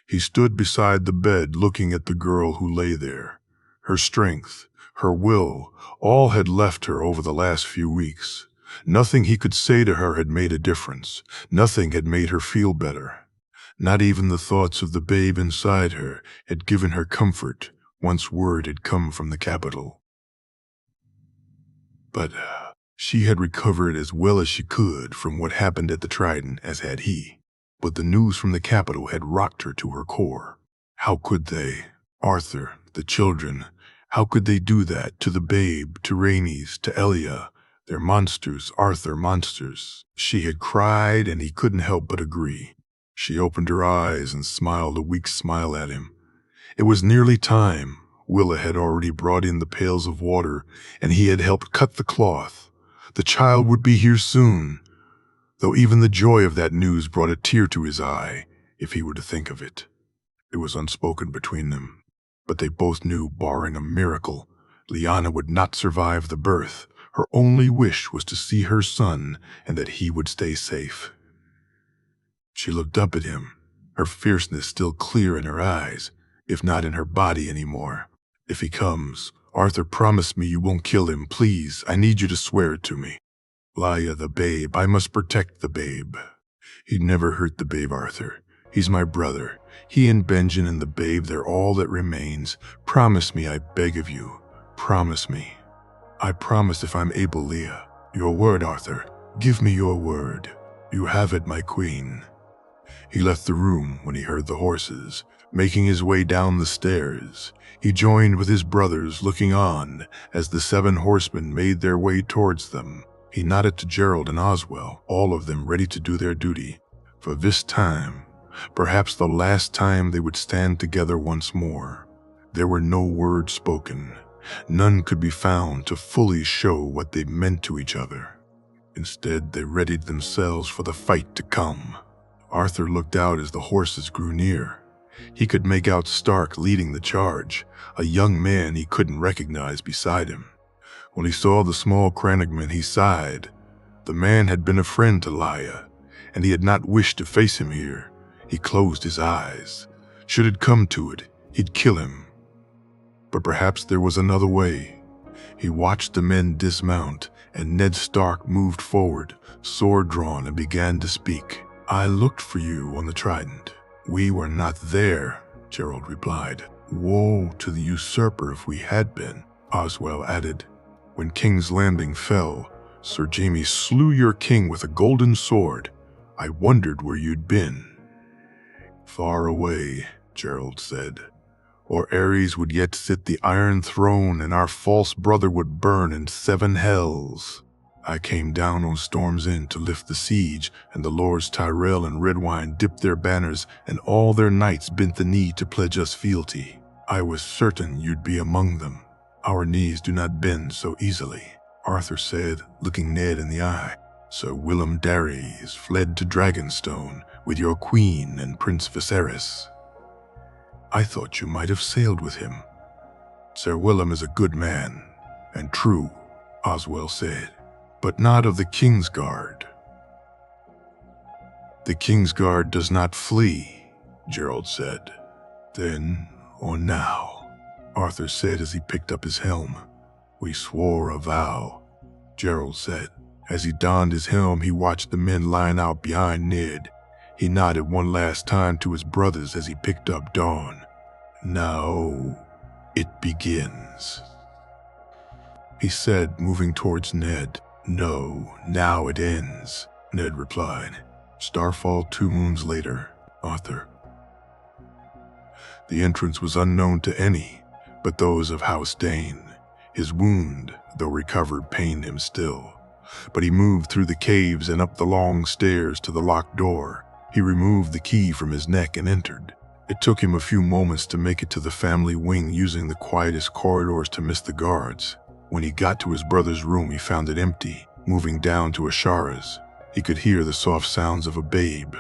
He stood beside the bed looking at the girl who lay there. Her strength, her will, all had left her over the last few weeks. Nothing he could say to her had made a difference. Nothing had made her feel better. Not even the thoughts of the babe inside her had given her comfort once word had come from the capital. But she had recovered as well as she could from what happened at the Trident, as had he. But the news from the capital had rocked her to her core. How could they, Arthur, the children, how could they do that to the babe, to Rhaenys, to Elia? They're monsters, Arthur, monsters. She had cried, and he couldn't help but agree. She opened her eyes and smiled a weak smile at him. It was nearly time. Willa had already brought in the pails of water, and he had helped cut the cloth. The child would be here soon, though even the joy of that news brought a tear to his eye, if he were to think of it. It was unspoken between them, but they both knew, barring a miracle, Lyanna would not survive the birth. Her only wish was to see her son and that he would stay safe. She looked up at him, her fierceness still clear in her eyes, if not in her body anymore. If he comes, Arthur, promise me you won't kill him, please. I need you to swear it to me. Lya, the babe, I must protect the babe. He'd never hurt the babe, Arthur. He's my brother. He and Benjen and the babe, they're all that remains. Promise me, I beg of you. Promise me. I promise if I'm able, Lya. Your word, Arthur. Give me your word. You have it, my queen. He left the room when he heard the horses, making his way down the stairs. He joined with his brothers, looking on as the 7 horsemen made their way towards them. He nodded to Gerald and Oswell, all of them ready to do their duty. For this time, perhaps the last time, they would stand together once more. There were no words spoken. None could be found to fully show what they meant to each other. Instead, they readied themselves for the fight to come. Arthur looked out as the horses grew near. He could make out Stark leading the charge, a young man he couldn't recognize beside him. When he saw the small crannogman, he sighed. The man had been a friend to Lya, and he had not wished to face him here. He closed his eyes. Should it come to it, he'd kill him. But perhaps there was another way. He watched the men dismount, and Ned Stark moved forward, sword drawn, and began to speak. I looked for you on the Trident. We were not there, Gerald replied. Woe to the usurper if we had been, Oswell added. When King's Landing fell, Sir Jaime slew your king with a golden sword. I wondered where you'd been. Far away, Gerald said. Or Ares would yet sit the Iron Throne, and our false brother would burn in 7 hells. I came down on Storm's End to lift the siege, and the lords Tyrell and Redwine dipped their banners, and all their knights bent the knee to pledge us fealty. I was certain you'd be among them. Our knees do not bend so easily, Arthur said, looking Ned in the eye. Sir Willem Darries fled to Dragonstone with your queen and Prince Viserys. I thought you might have sailed with him. Sir Willem is a good man, and true, Oswell said, but not of the Kingsguard. The Kingsguard does not flee, Gerald said. Then, or now, Arthur said as he picked up his helm. We swore a vow, Gerald said. As he donned his helm, he watched the men line out behind Ned. He nodded one last time to his brothers as he picked up Dawn. Now, it begins, he said, moving towards Ned. No, now it ends, Ned replied. Starfall 2 moons later, Arthur. The entrance was unknown to any but those of House Dane. His wound, though recovered, pained him still. But he moved through the caves and up the long stairs to the locked door. He removed the key from his neck and entered. It took him a few moments to make it to the family wing, using the quietest corridors to miss the guards. When he got to his brother's room, he found it empty. Moving down to Ashara's, he could hear the soft sounds of a babe.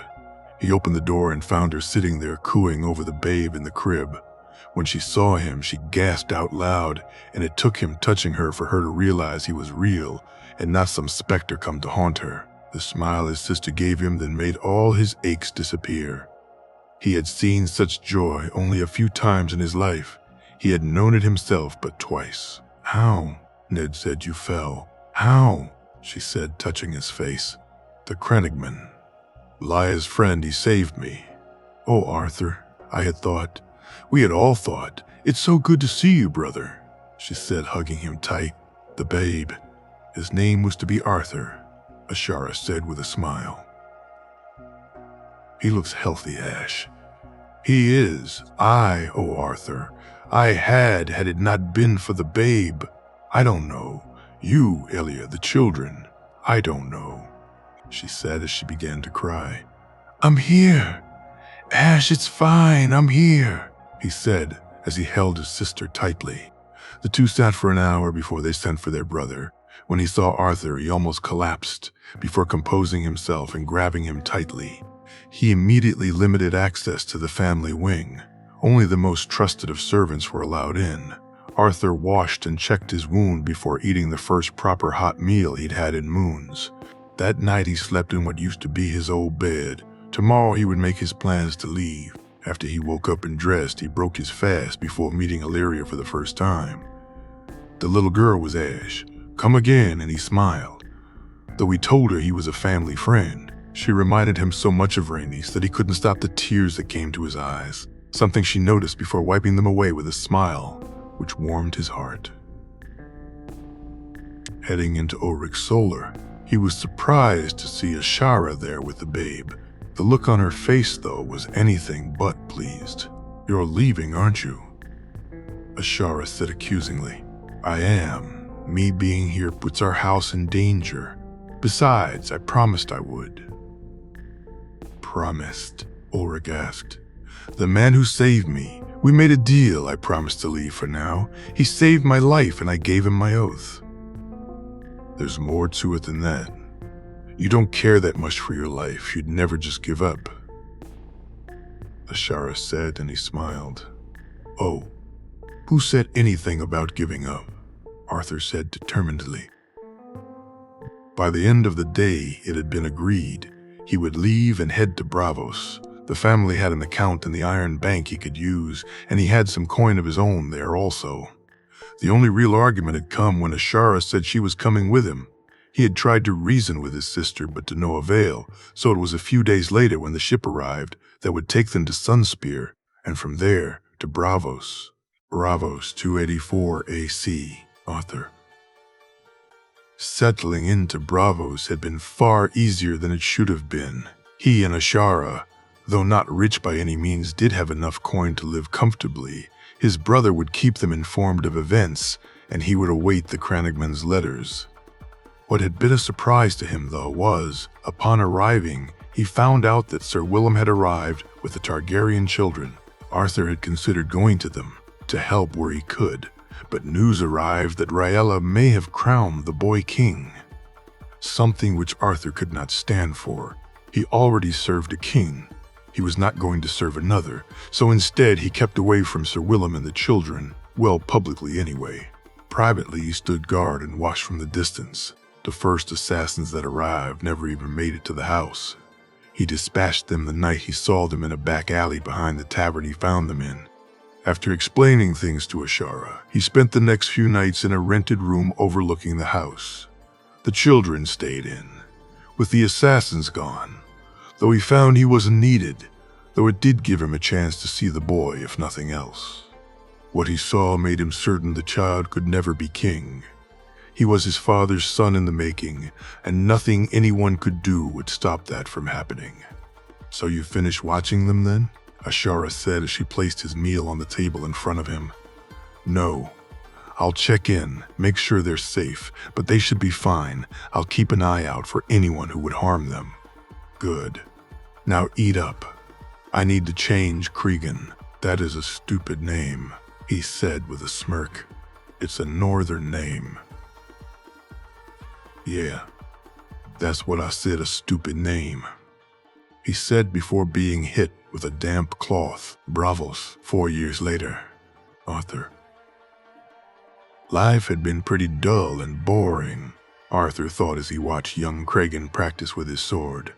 He opened the door and found her sitting there cooing over the babe in the crib. When she saw him, she gasped out loud, and it took him touching her for her to realize he was real and not some specter come to haunt her. The smile his sister gave him then made all his aches disappear. He had seen such joy only a few times in his life. He had known it himself but twice. "How?" Ned said. "You fell." "How?" she said, touching his face. "The Crannogman. Lia's friend, he saved me." "Oh, Arthur, I had thought, we had all thought. It's so good to see you, brother," she said, hugging him tight. "The babe. His name was to be Arthur," Ashara said with a smile. "He looks healthy, Ash." "He is. Oh, Arthur, I had it not been for the babe. I don't know. You, Elia, the children. I don't know," she said as she began to cry. "I'm here. Ash, it's fine. I'm here," he said as he held his sister tightly. The two sat for an hour before they sent for their brother. When he saw Arthur, he almost collapsed before composing himself and grabbing him tightly. He immediately limited access to the family wing. Only the most trusted of servants were allowed in. Arthur washed and checked his wound before eating the first proper hot meal he'd had in moons. That night he slept in what used to be his old bed. Tomorrow he would make his plans to leave. After he woke up and dressed, he broke his fast before meeting Illyria for the first time. The little girl was Ash. "Come again," and he smiled. Though he told her he was a family friend, she reminded him so much of Rhaenys that he couldn't stop the tears that came to his eyes, something she noticed before wiping them away with a smile, which warmed his heart. Heading into Ulric's Solar, he was surprised to see Ashara there with the babe. The look on her face, though, was anything but pleased. "You're leaving, aren't you?" Ashara said accusingly. "I am. Me being here puts our house in danger. Besides, I promised I would." "Promised?" Ulrich asked. "The man who saved me. We made a deal. I promised to leave for now. He saved my life and I gave him my oath." "There's more to it than that. You don't care that much for your life. You'd never just give up," Ashara said, and he smiled. "Oh, who said anything about giving up?" Arthur said determinedly. By the end of the day, it had been agreed he would leave and head to Bravos. The family had an account in the Iron Bank he could use, and he had some coin of his own there also. The only real argument had come when Ashara said she was coming with him. He had tried to reason with his sister, but to no avail, so it was a few days later when the ship arrived that would take them to Sunspear, and from there to Bravos. Bravos 284 AC, Arthur. Settling into Bravos had been far easier than it should have been. He and Ashara, though not rich by any means, did have enough coin to live comfortably. His brother would keep them informed of events, and he would await the Crannogman's letters. What had been a surprise to him, though, was, upon arriving, he found out that Sir Willem had arrived with the Targaryen children. Arthur had considered going to them, to help where he could, but news arrived that Rhaella may have crowned the boy king. Something which Arthur could not stand for. He already served a king. He was not going to serve another, so instead he kept away from Sir Willem and the children, well, publicly anyway. Privately he stood guard and watched from the distance. The first assassins that arrived never even made it to the house. He dispatched them the night he saw them in a back alley behind the tavern he found them in. After explaining things to Ashara, he spent the next few nights in a rented room overlooking the house. The children stayed in, with the assassins gone, though he found he wasn't needed, though it did give him a chance to see the boy, if nothing else. What he saw made him certain the child could never be king. He was his father's son in the making, and nothing anyone could do would stop that from happening. "So you finished watching them then?" Ashara said as she placed his meal on the table in front of him. "No. I'll check in, make sure they're safe, but they should be fine. I'll keep an eye out for anyone who would harm them." "Good. Now eat up. I need to change Cregan. That is a stupid name," he said with a smirk. "It's a northern name." "Yeah, that's what I said, a stupid name," he said before being hit with a damp cloth. Bravos 4 years later. Arthur. Life had been pretty dull and boring, Arthur thought as he watched young Cregan practice with his sword.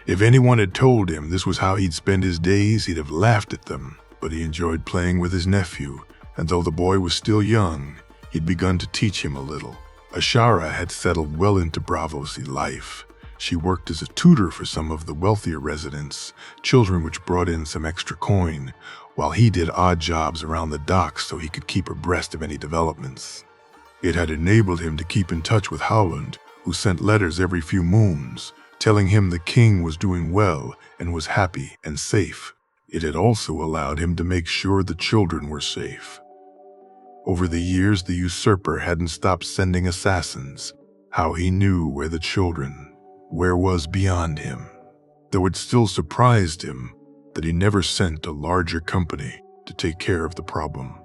If anyone had told him this was how he'd spend his days, he'd have laughed at them. But he enjoyed playing with his nephew, and though the boy was still young, he'd begun to teach him a little. Ashara had settled well into Braavosi life. She worked as a tutor for some of the wealthier residents, children which brought in some extra coin, while he did odd jobs around the docks so he could keep abreast of any developments. It had enabled him to keep in touch with Howland, who sent letters every few moons, telling him the king was doing well and was happy and safe. It had also allowed him to make sure the children were safe. Over the years, the usurper hadn't stopped sending assassins. How he knew where the children was beyond him, though it still surprised him that he never sent a larger company to take care of the problem.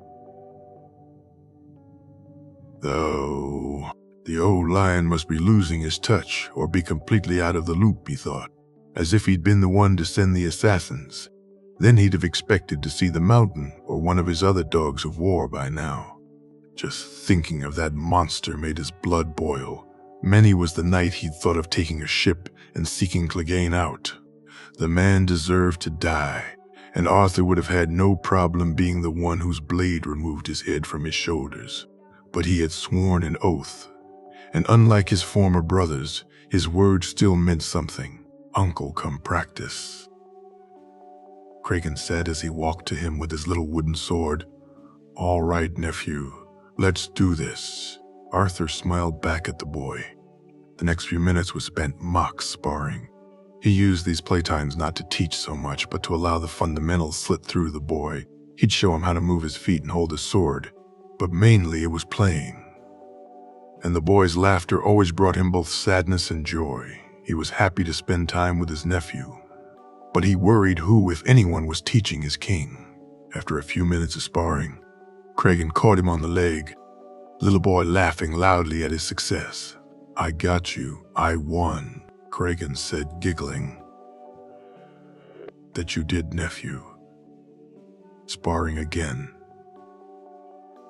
Though, the old lion must be losing his touch or be completely out of the loop, he thought, as if he'd been the one to send the assassins. Then he'd have expected to see the mountain or one of his other dogs of war by now. Just thinking of that monster made his blood boil. Many was the night he'd thought of taking a ship and seeking Clegane out. The man deserved to die, and Arthur would have had no problem being the one whose blade removed his head from his shoulders. But he had sworn an oath, and unlike his former brothers, his words still meant something. Uncle come practice. Cragen said as he walked to him with his little wooden sword. All right, nephew, let's do this. Arthur smiled back at the boy. The next few minutes was spent mock sparring. He used these playtimes not to teach so much, but to allow the fundamentals slip through the boy. He'd show him how to move his feet and hold his sword, but mainly it was playing. And the boy's laughter always brought him both sadness and joy. He was happy to spend time with his nephew, but he worried who, if anyone, was teaching his king. After a few minutes of sparring, Cragen caught him on the leg, little boy laughing loudly at his success. I got you, I won, Cragen said, giggling. That you did, nephew. Sparring again.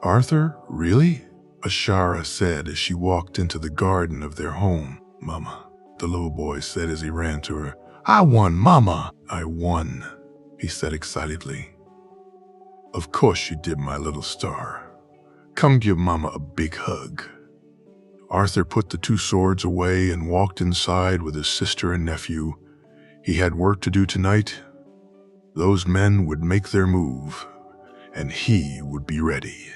Arthur, really? Ashara said as she walked into the garden of their home. Mama, the little boy said as he ran to her. I won, Mama! I won, he said excitedly. Of course you did, my little star. Come give Mama a big hug. Arthur put the two swords away and walked inside with his sister and nephew. He had work to do tonight. Those men would make their move, and he would be ready.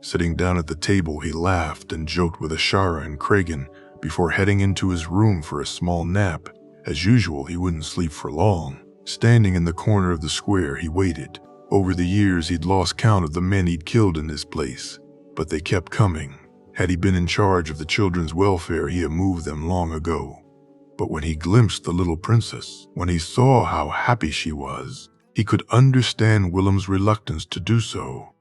Sitting down at the table, he laughed and joked with Ashara and Cragen before heading into his room for a small nap. As usual, he wouldn't sleep for long. Standing in the corner of the square, he waited. Over the years, he'd lost count of the men he'd killed in this place, but they kept coming. Had he been in charge of the children's welfare, he had moved them long ago. But when he glimpsed the little princess, when he saw how happy she was, he could understand Willem's reluctance to do so.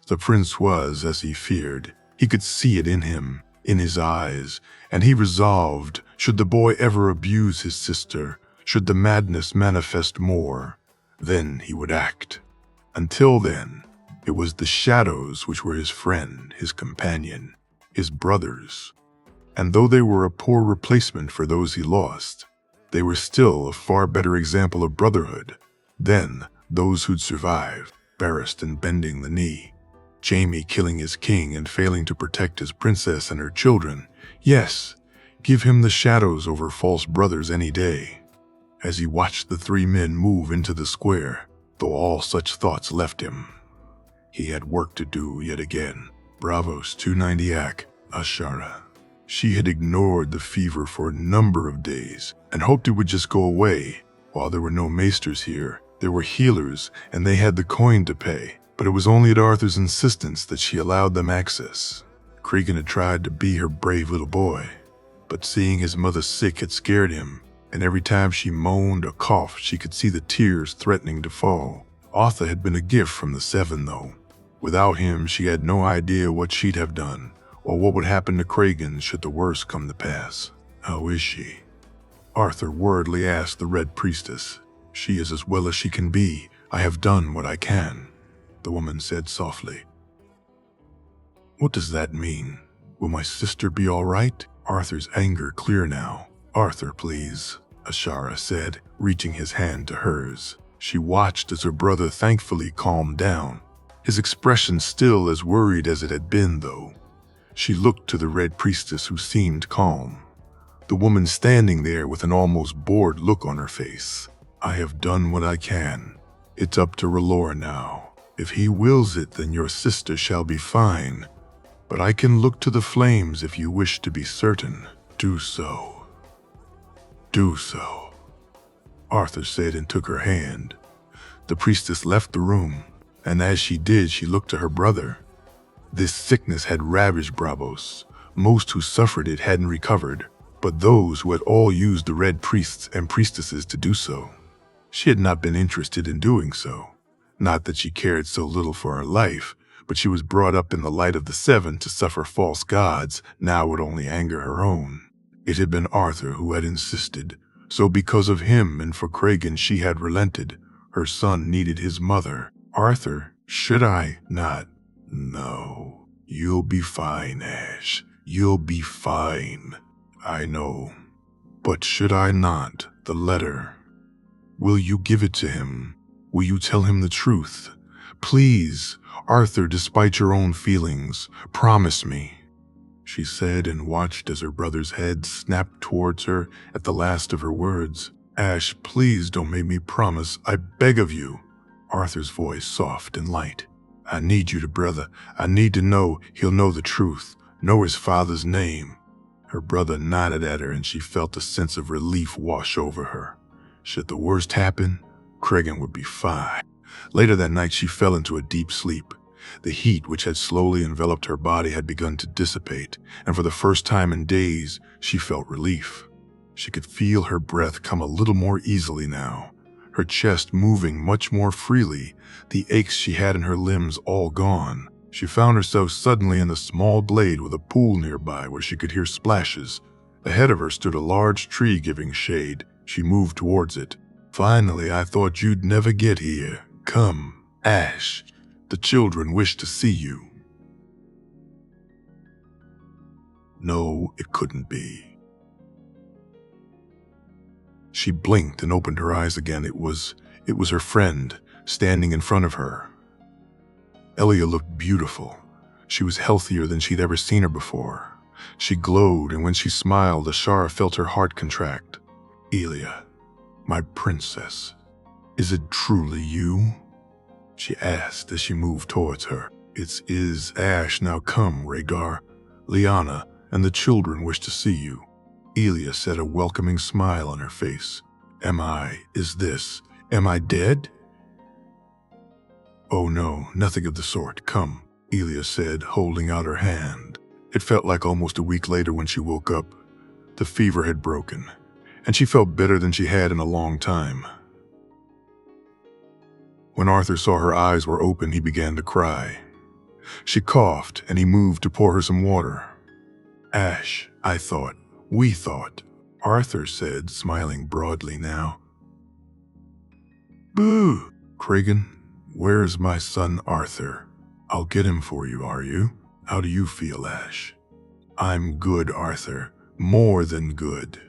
The prince was, as he feared. He could see it in him, in his eyes, and he resolved, should the boy ever abuse his sister, should the madness manifest more, then he would act. Until then, it was the shadows which were his friend, his companion, his brothers. And though they were a poor replacement for those he lost, they were still a far better example of brotherhood than those who'd survived, Barrist and bending the knee, Jaime killing his king and failing to protect his princess and her children. Yes, give him the shadows over false brothers any day. As he watched the three men move into the square, though all such thoughts left him, he had work to do yet again. Bravos 290 Ashara. She had ignored the fever for a number of days and hoped it would just go away. While there were no maesters here, there were healers and they had the coin to pay. But it was only at Arthur's insistence that she allowed them access. Cregan had tried to be her brave little boy, but seeing his mother sick had scared him, and every time she moaned or coughed, she could see the tears threatening to fall. Arthur had been a gift from the Seven, though. Without him, she had no idea what she'd have done, or what would happen to Cregan should the worst come to pass. How is she? Arthur worriedly asked the Red Priestess. She is as well as she can be. I have done what I can, the woman said softly. What does that mean? Will my sister be all right? Arthur's anger clear now. Arthur, please. Ashara said, reaching his hand to hers. She watched as her brother thankfully calmed down, his expression still as worried as it had been, though. She looked to the Red Priestess, who seemed calm, the woman standing there with an almost bored look on her face. I have done what I can. It's up to R'hllor now. If he wills it, then your sister shall be fine. But I can look to the flames if you wish to be certain. Do so. Do so, Arthur said and took her hand. The priestess left the room, and as she did, she looked to her brother. This sickness had ravaged Braavos. Most who suffered it hadn't recovered, but those who had all used the red priests and priestesses to do so. She had not been interested in doing so. Not that she cared so little for her life, but she was brought up in the light of the Seven to suffer false gods. Now would only anger her own. It had been Arthur who had insisted, so because of him and for Cregan she had relented. Her son needed his mother. Arthur, should I not? No. You'll be fine, Ash. You'll be fine. I know. But should I not? The letter. Will you give it to him? Will you tell him the truth? Please, Arthur, despite your own feelings, promise me. She said and watched as her brother's head snapped towards her at the last of her words. Ash, please don't make me promise. I beg of you. Arthur's voice soft and light. I need you to, brother. I need to know he'll know the truth, know his father's name. Her brother nodded at her and she felt a sense of relief wash over her. Should the worst happen, Cregan would be fine. Later that night she fell into a deep sleep. The heat which had slowly enveloped her body had begun to dissipate, and for the first time in days, she felt relief. She could feel her breath come a little more easily now, her chest moving much more freely, the aches she had in her limbs all gone. She found herself suddenly in a small glade with a pool nearby where she could hear splashes. Ahead of her stood a large tree giving shade. She moved towards it. Finally, I thought you'd never get here. Come, Ash. The children wish to see you. No, it couldn't be. She blinked and opened her eyes again. It was her friend, standing in front of her. Elia looked beautiful. She was healthier than she'd ever seen her before. She glowed, and when she smiled, Ashara felt her heart contract. Elia, my princess, is it truly you? She asked as she moved towards her. It is Ash. Now come, Rhaegar. Lyanna and the children wish to see you. Elia said, a welcoming smile on her face. Am I dead? Oh no, nothing of the sort. Come, Elia said, holding out her hand. It felt like almost a week later when she woke up. The fever had broken, and she felt better than she had in a long time. When Arthur saw her eyes were open, he began to cry. She coughed, and he moved to pour her some water. Ash, we thought, Arthur said, smiling broadly now. Boo! Cregan, where's my son Arthur? I'll get him for you, are you? How do you feel, Ash? I'm good, Arthur. More than good.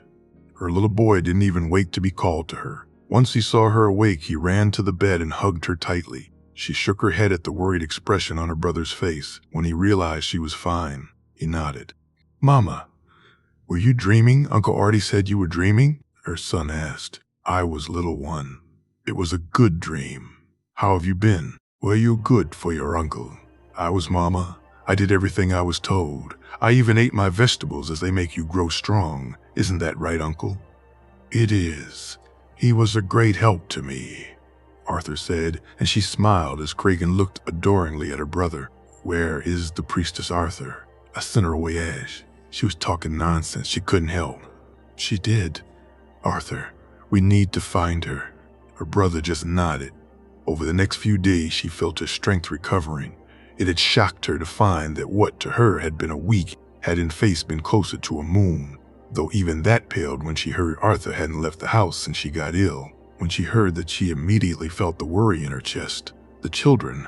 Her little boy didn't even wait to be called to her. Once he saw her awake, he ran to the bed and hugged her tightly. She shook her head at the worried expression on her brother's face. When he realized she was fine, he nodded. Mama, were you dreaming? Uncle Artie said you were dreaming? Her son asked. I was, little one. It was a good dream. How have you been? Were you good for your uncle? I was, Mama. I did everything I was told. I even ate my vegetables as they make you grow strong. Isn't that right, Uncle? It is. He was a great help to me, Arthur said, and she smiled as Cregan looked adoringly at her brother. Where is the priestess Arthur? I sent her away, Ash. She was talking nonsense. She couldn't help. She did. Arthur, we need to find her. Her brother just nodded. Over the next few days, she felt her strength recovering. It had shocked her to find that what to her had been a week had in face been closer to a moon, though even that paled when she heard Arthur hadn't left the house since she got ill. When she heard that, she immediately felt the worry in her chest. The children,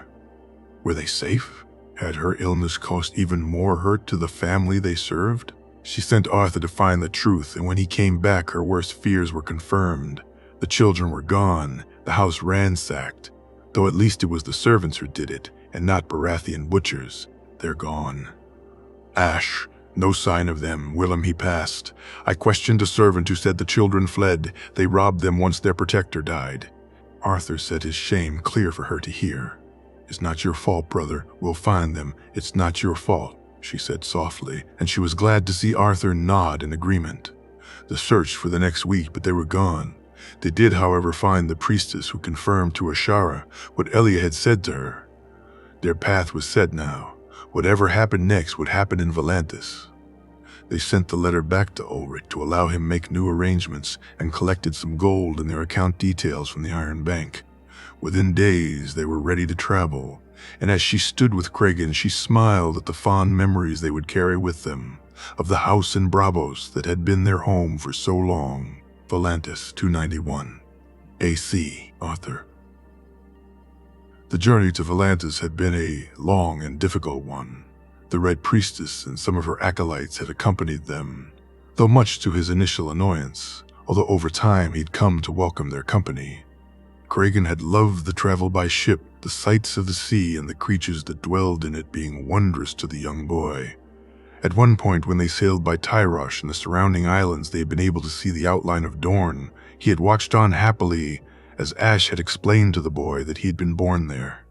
were they safe? Had her illness caused even more hurt to the family they served? She sent Arthur to find the truth, and when he came back, her worst fears were confirmed. The children were gone, the house ransacked, though at least it was the servants who did it, and not Baratheon butchers. They're gone. Ash, no sign of them. Willem, he passed. I questioned a servant who said the children fled. They robbed them once their protector died. Arthur said his shame clear for her to hear. It's not your fault, brother. We'll find them. It's not your fault, she said softly, and she was glad to see Arthur nod in agreement. They searched for the next week, but they were gone. They did, however, find the priestess who confirmed to Ashara what Elia had said to her. Their path was set now. Whatever happened next would happen in Volantis. They sent the letter back to Ulrich to allow him make new arrangements and collected some gold and their account details from the Iron Bank. Within days, they were ready to travel, and as she stood with Cregan, she smiled at the fond memories they would carry with them of the house in Bravos that had been their home for so long. Volantis 291. AC, Arthur. The journey to Volantis had been a long and difficult one. The Red Priestess and some of her acolytes had accompanied them, though much to his initial annoyance, although over time he'd come to welcome their company. Cregan had loved the travel by ship, the sights of the sea and the creatures that dwelled in it being wondrous to the young boy. At one point, when they sailed by Tyrosh and the surrounding islands, they had been able to see the outline of Dorne. He had watched on happily as Ash had explained to the boy that he had been born there.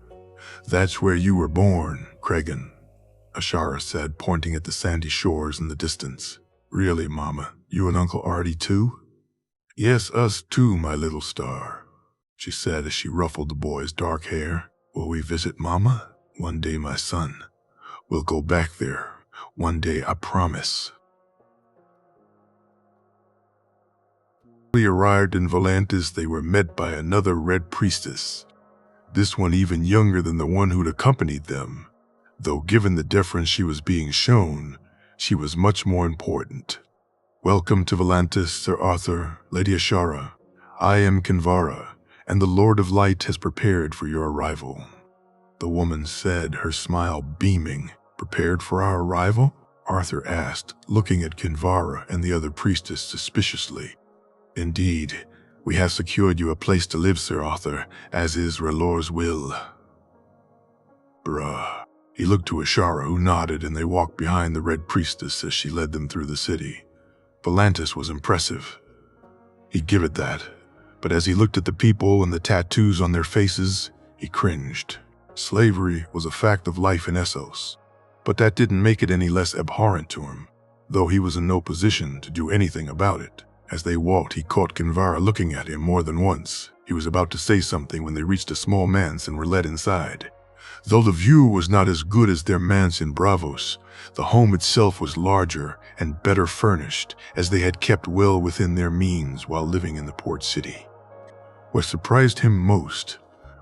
That's where you were born, Cregan, Ashara said, pointing at the sandy shores in the distance. Really, Mama, you and Uncle Artie too? Yes, us too, my little star, she said as she ruffled the boy's dark hair. Will we visit Mama? One day, my son. We'll go back there. One day, I promise. When they arrived in Volantis, they were met by another Red Priestess, this one even younger than the one who'd accompanied them, though given the deference she was being shown, she was much more important. Welcome to Volantis, Sir Arthur, Lady Ashara. I am Kinvara, and the Lord of Light has prepared for your arrival. The woman said, her smile beaming. Prepared for our arrival? Arthur asked, looking at Kinvara and the other priestess suspiciously. Indeed, we have secured you a place to live, Sir Arthur, as is R'hllor's will. Bruh. He looked to Ashara, who nodded, and they walked behind the Red Priestess as she led them through the city. Volantis was impressive. He'd give it that, but as he looked at the people and the tattoos on their faces, he cringed. Slavery was a fact of life in Essos, but that didn't make it any less abhorrent to him, though he was in no position to do anything about it. As they walked, he caught Kinvara looking at him more than once. He was about to say something when they reached a small manse and were led inside. Though the view was not as good as their manse in Bravos, the home itself was larger and better furnished, as they had kept well within their means while living in the port city. What surprised him most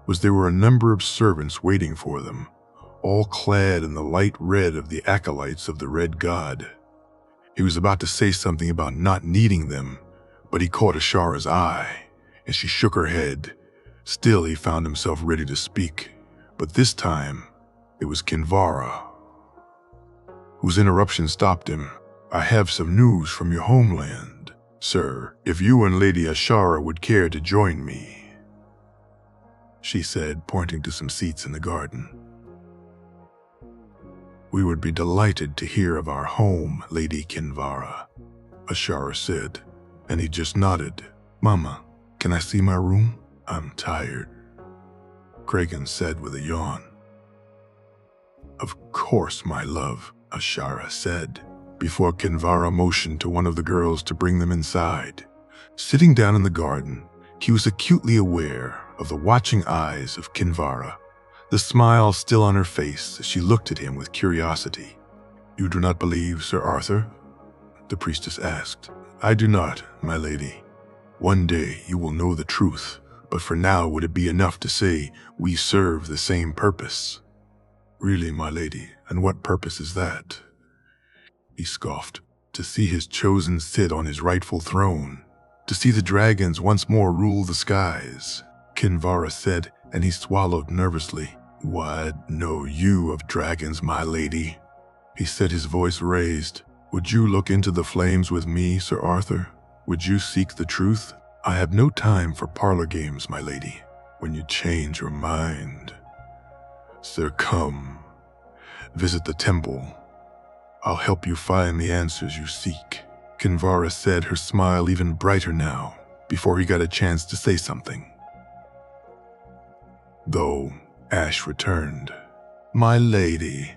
was there were a number of servants waiting for them, all clad in the light red of the acolytes of the Red God. He was about to say something about not needing them, but he caught Ashara's eye, and she shook her head. Still, he found himself ready to speak, but this time, it was Kinvara, whose interruption stopped him. I have some news from your homeland, sir, if you and Lady Ashara would care to join me, she said, pointing to some seats in the garden. We would be delighted to hear of our home, Lady Kinvara, Ashara said, and he just nodded. Mama, can I see my room? I'm tired, Cregan said with a yawn. Of course, my love, Ashara said, before Kinvara motioned to one of the girls to bring them inside. Sitting down in the garden, he was acutely aware of the watching eyes of Kinvara, the smile still on her face as she looked at him with curiosity. You do not believe, Sir Arthur? The priestess asked. I do not, my lady. One day you will know the truth, but for now would it be enough to say we serve the same purpose? Really, my lady, and what purpose is that? He scoffed. To see his chosen sit on his rightful throne, to see the dragons once more rule the skies, Kinvara said, and he swallowed nervously. What know you of dragons, my lady? He said, his voice raised. Would you look into the flames with me, Sir Arthur? Would you seek the truth? I have no time for parlor games, my lady. When you change your mind, sir, come, visit the temple. I'll help you find the answers you seek. Kinvara said, her smile even brighter now, before he got a chance to say something. Though Ash returned. My lady,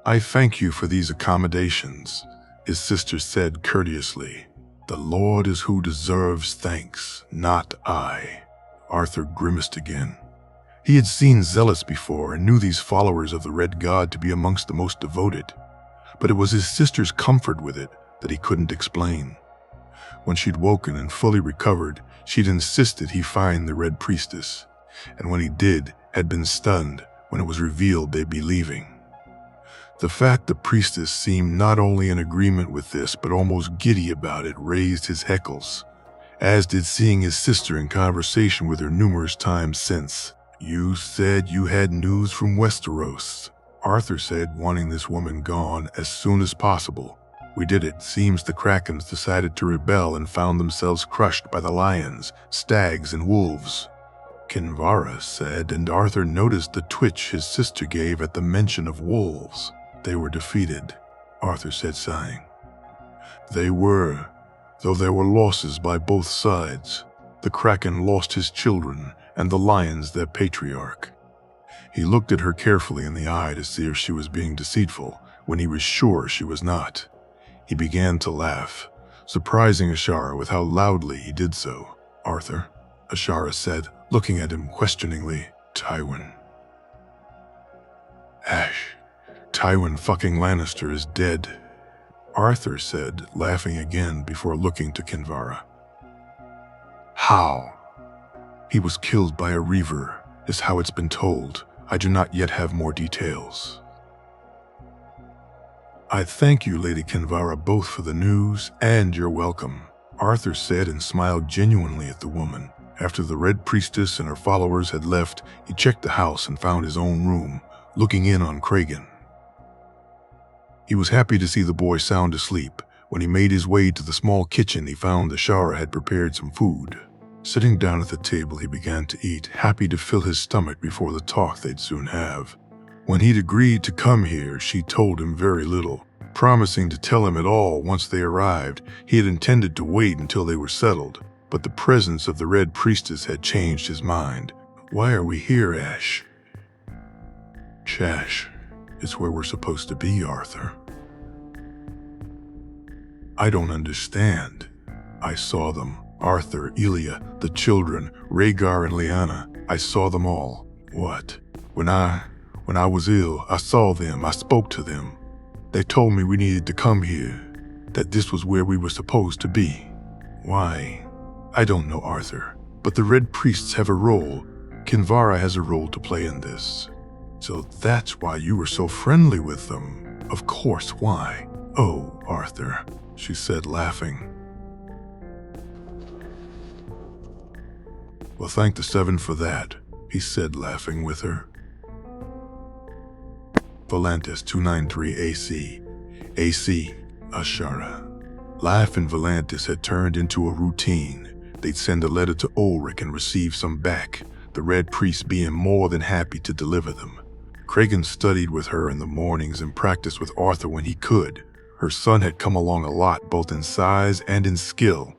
I thank you for these accommodations, his sister said courteously. The Lord is who deserves thanks, not I. Arthur grimaced again. He had seen zealots before and knew these followers of the Red God to be amongst the most devoted, but it was his sister's comfort with it that he couldn't explain. When she'd woken and fully recovered, she'd insisted he find the Red Priestess, and when he did, had been stunned when it was revealed they'd be leaving. The fact the priestess seemed not only in agreement with this but almost giddy about it raised his heckles, as did seeing his sister in conversation with her numerous times since. You said you had news from Westeros, Arthur said, wanting this woman gone as soon as possible. We did it. Seems the Krakens decided to rebel and found themselves crushed by the lions, stags, and wolves, Kinvara said, and Arthur noticed the twitch his sister gave at the mention of wolves. They were defeated, Arthur said, sighing. They were, though there were losses by both sides. The Kraken lost his children, and the lions their patriarch. He looked at her carefully in the eye to see if she was being deceitful, when he was sure she was not. He began to laugh, surprising Ashara with how loudly he did so. Arthur, Ashara said, looking at him questioningly. Tywin. Ash. Tywin fucking Lannister is dead, Arthur said, laughing again before looking to Kinvara. How? He was killed by a reaver, is how it's been told. I do not yet have more details. I thank you, Lady Kinvara, both for the news and your welcome, Arthur said and smiled genuinely at the woman. After the Red Priestess and her followers had left, he checked the house and found his own room, looking in on Kragan. He was happy to see the boy sound asleep. When he made his way to the small kitchen, he found Ashara had prepared some food. Sitting down at the table, he began to eat, happy to fill his stomach before the talk they'd soon have. When he'd agreed to come here, she told him very little, promising to tell him it all once they arrived. He had intended to wait until they were settled, but the presence of the Red Priestess had changed his mind. Why are we here, Ash? Chash. It's where we're supposed to be, Arthur. I don't understand. I saw them. Arthur, Elia, the children, Rhaegar and Lyanna. I saw them all. What? When I was ill, I saw them. I spoke to them. They told me we needed to come here, that this was where we were supposed to be. Why? I don't know, Arthur. But the Red Priests have a role. Kinvara has a role to play in this. So that's why you were so friendly with them. Of course, why? Oh, Arthur, she said, laughing. Well, thank the Seven for that, he said, laughing with her. Volantis 293 AC. AC, Ashara. Life in Volantis had turned into a routine. They'd send a letter to Ulrich and receive some back, the Red Priest being more than happy to deliver them. Kragan studied with her in the mornings and practiced with Arthur when he could. Her son had come along a lot, both in size and in skill,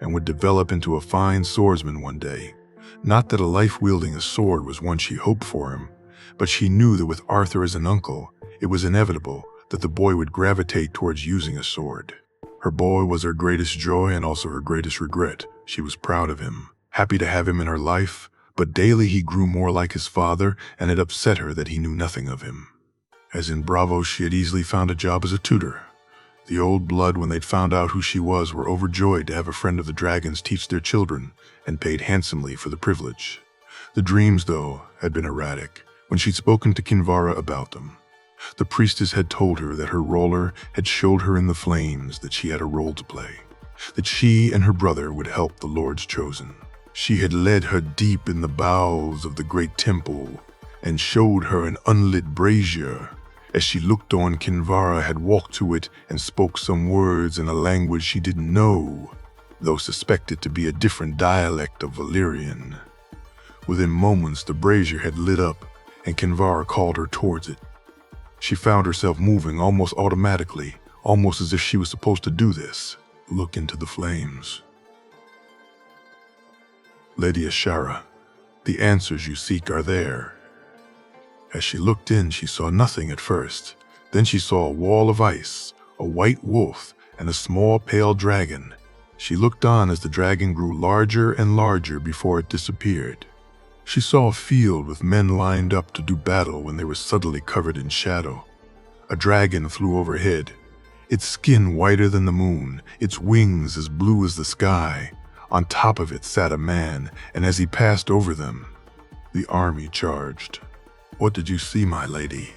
and would develop into a fine swordsman one day. Not that a life wielding a sword was one she hoped for him, but she knew that with Arthur as an uncle, it was inevitable that the boy would gravitate towards using a sword. Her boy was her greatest joy and also her greatest regret. She was proud of him, happy to have him in her life, but daily he grew more like his father, and it upset her that he knew nothing of him. As in Bravo, she had easily found a job as a tutor. The old blood, when they'd found out who she was, were overjoyed to have a friend of the dragons teach their children, and paid handsomely for the privilege. The dreams, though, had been erratic when she'd spoken to Kinvara about them. The priestess had told her that her roller had showed her in the flames that she had a role to play, that she and her brother would help the Lord's chosen. She had led her deep in the bowels of the great temple and showed her an unlit brazier, As she looked on, Kinvara had walked to it and spoke some words in a language she didn't know, though suspected to be a different dialect of Valyrian. Within moments, the brazier had lit up, and Kinvara called her towards it. She found herself moving almost automatically, almost as if she was supposed to do this. Look into the flames. Lady Ashara, the answers you seek are there. As she looked in, she saw nothing at first. Then she saw a wall of ice, a white wolf, and a small pale dragon. She looked on as the dragon grew larger and larger before it disappeared. She saw a field with men lined up to do battle when they were suddenly covered in shadow. A dragon flew overhead, its skin whiter than the moon, its wings as blue as the sky. On top of it sat a man, and as he passed over them, the army charged. What did you see, my lady?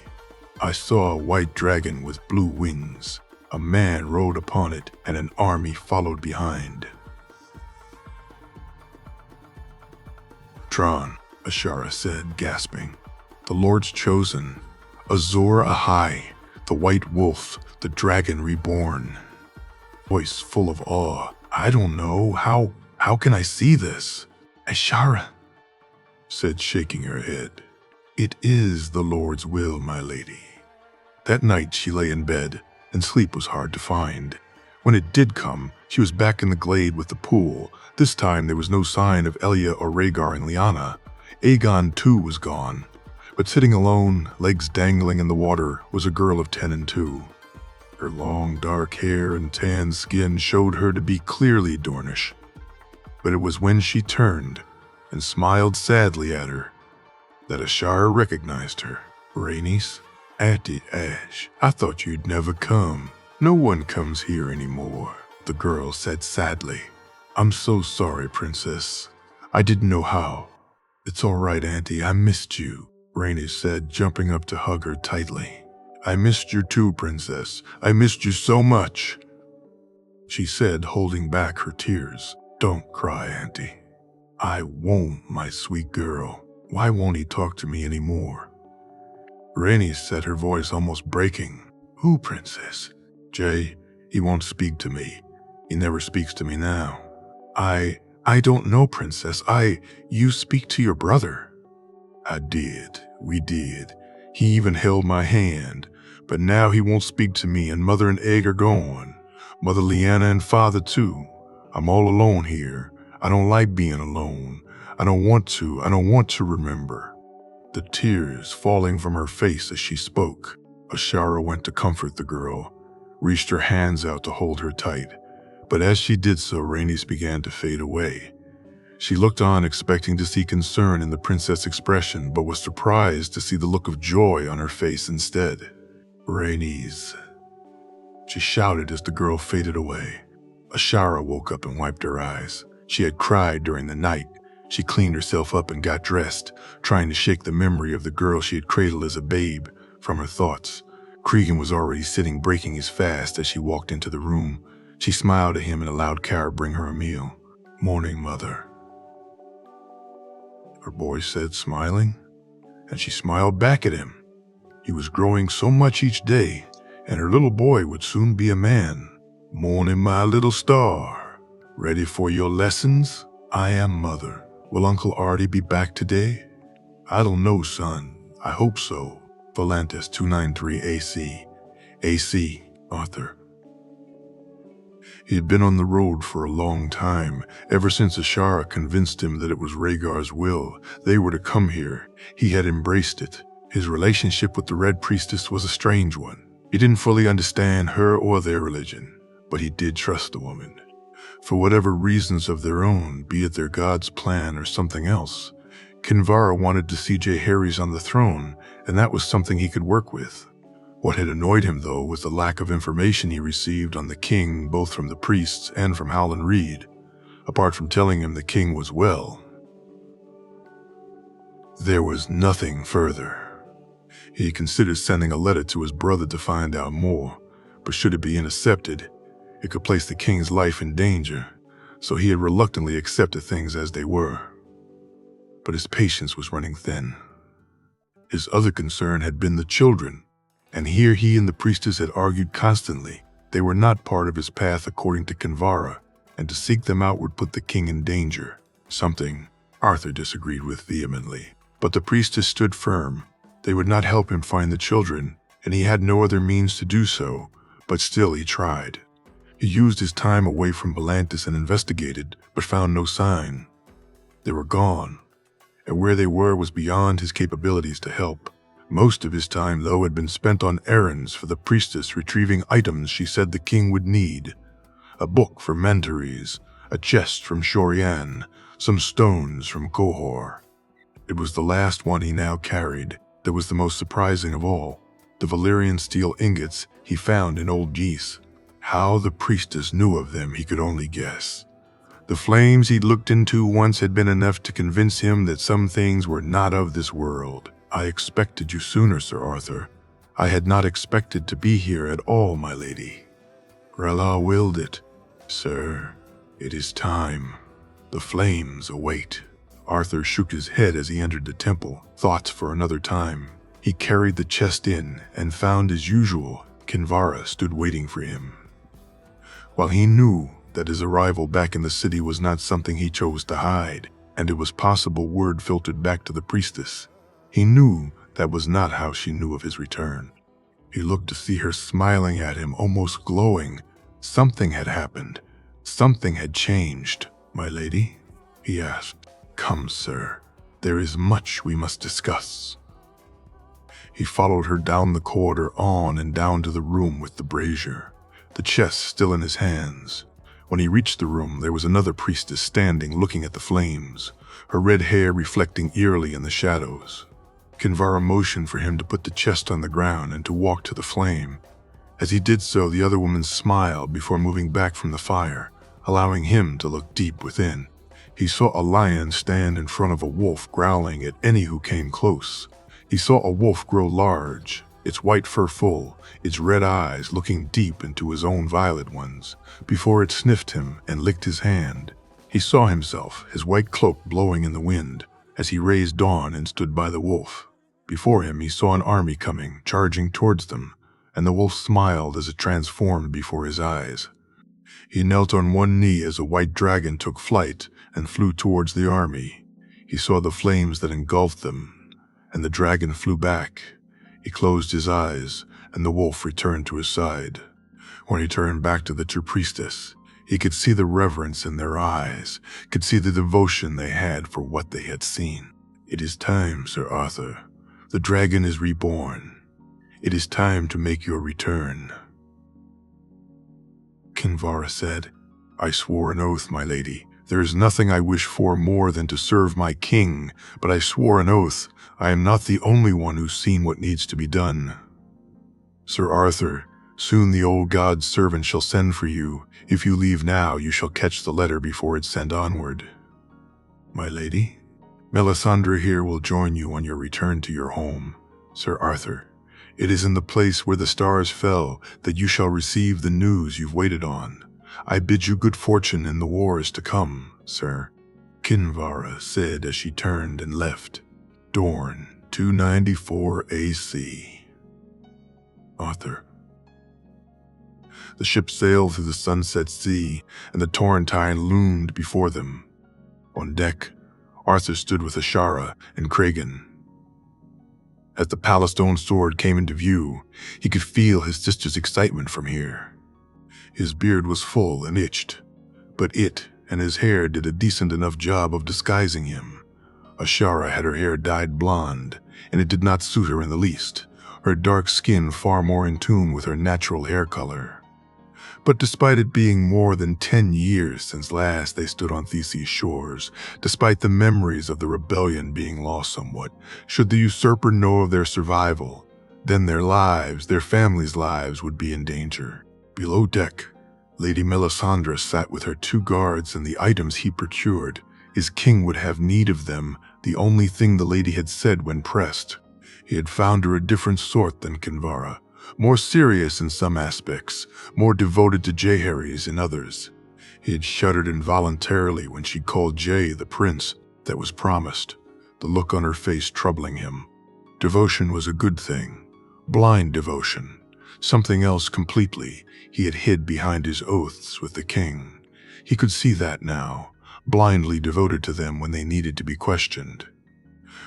I saw a white dragon with blue wings. A man rode upon it, and an army followed behind. Tron, Ashara said, gasping. The Lord's chosen. Azor Ahai, the white wolf, the dragon reborn. Voice full of awe. I don't know. How can I see this? Ashara said, shaking her head. It is the Lord's will, my lady. That night she lay in bed, and sleep was hard to find. When it did come, she was back in the glade with the pool. This time there was no sign of Elia or Rhaegar and Lyanna. Aegon too was gone. But sitting alone, legs dangling in the water, was a girl of 10 and 2. Her long dark hair and tan skin showed her to be clearly Dornish. But it was when she turned and smiled sadly at her that Ashara recognized her. Rhaenys, Auntie Ash, I thought you'd never come. No one comes here anymore, the girl said sadly. I'm so sorry, Princess. I didn't know how. It's all right, Auntie, I missed you, Rhaenys said, jumping up to hug her tightly. I missed you too, Princess. I missed you so much, she said, holding back her tears. Don't cry, Auntie. I won't, my sweet girl. Why won't he talk to me anymore? Rhaenys said, her voice almost breaking. Who, Princess? Jay, he won't speak to me. He never speaks to me now. I don't know, Princess. You speak to your brother. I did. We did. He even held my hand. But now he won't speak to me, and Mother and Egg are gone. Mother Lyanna and Father too. I'm all alone here. I don't like being alone. I don't want to remember. The tears falling from her face as she spoke. Ashara went to comfort the girl, reached her hands out to hold her tight. But as she did so, Rhaenys began to fade away. She looked on, expecting to see concern in the princess' expression, but was surprised to see the look of joy on her face instead. Rhaenys, she shouted as the girl faded away. Ashara woke up and wiped her eyes. She had cried during the night. She cleaned herself up and got dressed, trying to shake the memory of the girl she had cradled as a babe from her thoughts. Cregan was already sitting breaking his fast as she walked into the room. She smiled at him and allowed Kara bring her a meal. Morning, Mother, her boy said, smiling, and she smiled back at him. He was growing so much each day, and her little boy would soon be a man. Morning, my little star. Ready for your lessons? I am, Mother. Will Uncle Artie be back today? I don't know, son. I hope so. Volantis 293 AC. AC, Arthur. He had been on the road for a long time, ever since Ashara convinced him that it was Rhaegar's will they were to come here. He had embraced it. His relationship with the Red Priestess was a strange one. He didn't fully understand her or their religion, but he did trust the woman. For whatever reasons of their own, be it their god's plan or something else, Kinvara wanted to see Jaehaerys on the throne, and that was something he could work with. What had annoyed him, though, was the lack of information he received on the king, both from the priests and from Howland Reed, apart from telling him the king was well. There was nothing further. He considered sending a letter to his brother to find out more, but should it be intercepted, it could place the king's life in danger, so he had reluctantly accepted things as they were. But his patience was running thin. His other concern had been the children. And here he and the priestess had argued constantly. They were not part of his path according to Kinvara, and to seek them out would put the king in danger, something Arthur disagreed with vehemently. But the priestess stood firm. They would not help him find the children, and he had no other means to do so, but still he tried. He used his time away from Volantis and investigated, but found no sign. They were gone, and where they were was beyond his capabilities to help. Most of his time, though, had been spent on errands for the priestess, retrieving items she said the king would need. A book from Mantares, a chest from Shorian, some stones from Kohor. It was the last one he now carried that was the most surprising of all. The Valyrian steel ingots he found in old geese. How the priestess knew of them he could only guess. The flames he'd looked into once had been enough to convince him that some things were not of this world. I expected you sooner, Sir Arthur. I had not expected to be here at all, my lady. R'hllor willed it. Sir, it is time. The flames await. Arthur shook his head as he entered the temple, thoughts for another time. He carried the chest in and found, as usual, Kinvara stood waiting for him. While he knew that his arrival back in the city was not something he chose to hide, and it was possible word filtered back to the priestess, he knew that was not how she knew of his return. He looked to see her smiling at him, almost glowing. Something had happened. Something had changed. My lady? He asked. Come, sir. There is much we must discuss. He followed her down the corridor, on and down to the room with the brazier, the chest still in his hands. When he reached the room, there was another priestess standing looking at the flames, her red hair reflecting eerily in the shadows. Kinvara motioned for him to put the chest on the ground and to walk to the flame. As he did so, the other woman smiled before moving back from the fire, allowing him to look deep within. He saw a lion stand in front of a wolf, growling at any who came close. He saw a wolf grow large, its white fur full, its red eyes looking deep into his own violet ones, before it sniffed him and licked his hand. He saw himself, his white cloak blowing in the wind, as he raised Dawn and stood by the wolf. Before him he saw an army coming, charging towards them, and the wolf smiled as it transformed before his eyes. He knelt on one knee as a white dragon took flight and flew towards the army. He saw the flames that engulfed them, and the dragon flew back. He closed his eyes, and the wolf returned to his side. When he turned back to the two priestess, he could see the reverence in their eyes, could see the devotion they had for what they had seen. It is time, Sir Arthur. The dragon is reborn. It is time to make your return. Kinvara said, I swore an oath, my lady. There is nothing I wish for more than to serve my king, but I swore an oath. I am not the only one who's seen what needs to be done. Sir Arthur, soon the old god's servant shall send for you. If you leave now, you shall catch the letter before it's sent onward. My lady? Melisandre here will join you on your return to your home, Sir Arthur. It is in the place where the stars fell that you shall receive the news you've waited on. I bid you good fortune in the wars to come, sir, Kinvara said as she turned and left. Dorne, 294 AC. Arthur. The ship sailed through the sunset sea, and the Torrentine loomed before them. On deck, Arthur stood with Ashara and Cregan. As the Palestone sword came into view, he could feel his sister's excitement from here. His beard was full and itched, but it and his hair did a decent enough job of disguising him. Ashara had her hair dyed blonde, and it did not suit her in the least, her dark skin far more in tune with her natural hair color. But despite it being more than 10 years since last they stood on Theseus' shores, despite the memories of the rebellion being lost somewhat, should the usurper know of their survival, then their lives, their families' lives, would be in danger. Below deck, Lady Melisandre sat with her 2 guards and the items he procured. His king would have need of them, the only thing the lady had said when pressed. He had found her a different sort than Kinvara, more serious in some aspects, more devoted to Jaehaerys in others. He had shuddered involuntarily when she called Jay the prince that was promised, the look on her face troubling him. Devotion was a good thing, Blind devotion. Something else completely. He had hid behind his oaths with the king. He could see that now, blindly devoted to them when they needed to be questioned.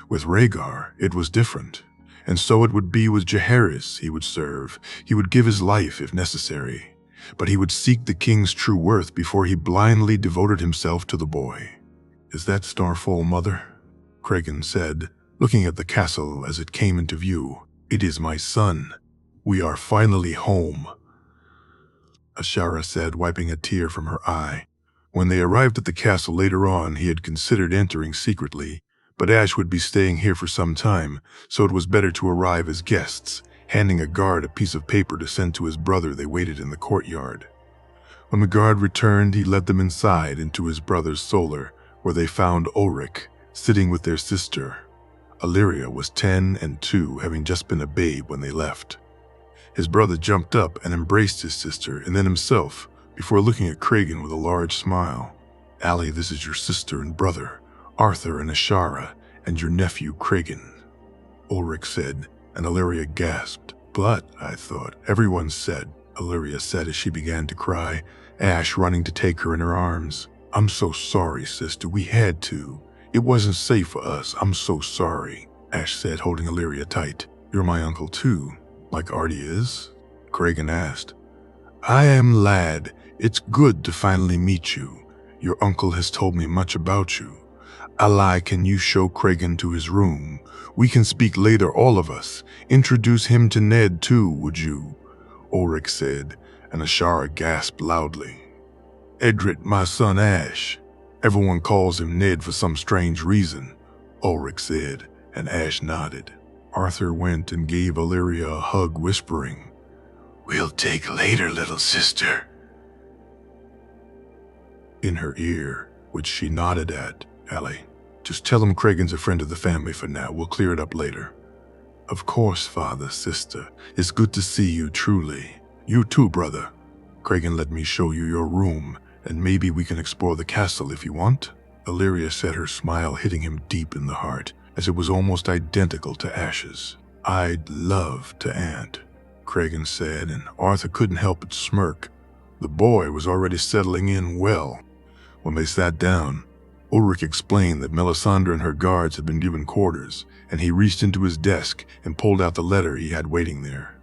With Rhaegar, it was different. And so it would be with Jaehaerys he would serve. He would give his life if necessary. But he would seek the king's true worth before he blindly devoted himself to the boy. "Is that Starfall, Mother?" Cregan said, looking at the castle as it came into view. "It is my son. We are finally home," Ashara said, wiping a tear from her eye. When they arrived at the castle later on, he had considered entering secretly, but Ash would be staying here for some time, so it was better to arrive as guests. Handing a guard a piece of paper to send to his brother, they waited in the courtyard. When the guard returned, he led them inside into his brother's solar, where they found Ulrich sitting with their sister. Illyria was 10 and 2, having just been a babe when they left. His brother jumped up and embraced his sister and then himself, before looking at Cregan with a large smile. "Allie, this is your sister and brother, Arthur and Ashara, and your nephew Cregan," Ulrich said, and Illyria gasped. "But, I thought, everyone said," Illyria said as she began to cry, Ash running to take her in her arms. "I'm so sorry, sister, we had to. It wasn't safe for us, I'm so sorry," Ash said, holding Illyria tight. "You're my uncle too, like Artie is?" Cregan asked. "I am, lad. It's good to finally meet you. Your uncle has told me much about you. Alai, can you show Cregan to his room? We can speak later, all of us. Introduce him to Ned too, would you?" Ulrich said, and Ashara gasped loudly. "Edred, my son Ash. Everyone calls him Ned for some strange reason," Ulrich said, and Ash nodded. Arthur went and gave Illyria a hug, whispering, "We'll take later, little sister," in her ear, which she nodded at. "Allie, just tell him Cregan's a friend of the family for now. We'll clear it up later." "Of course, father, sister. It's good to see you, truly. You too, brother. Cregan, let me show you your room, and maybe we can explore the castle if you want." Illyria said, her smile hitting him deep in the heart, as it was almost identical to Ash's. "I'd love to, Aunt," Cregan said, and Arthur couldn't help but smirk. The boy was already settling in well. When they sat down, Ulrich explained that Melisandre and her guards had been given quarters, and he reached into his desk and pulled out the letter he had waiting there.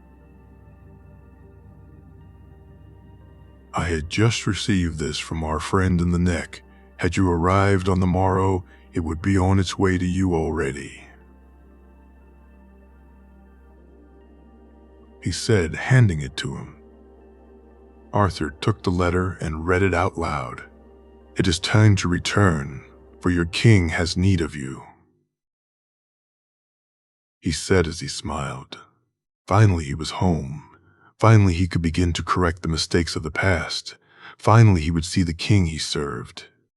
"I had just received this from our friend in the neck. Had you arrived on the morrow, it would be on its way to you already," he said, handing it to him. Arthur took the letter and read it out loud. "It is time to return, for your king has need of you," he said as he smiled. Finally he was home. Finally he could begin to correct the mistakes of the past. Finally he would see the king he served.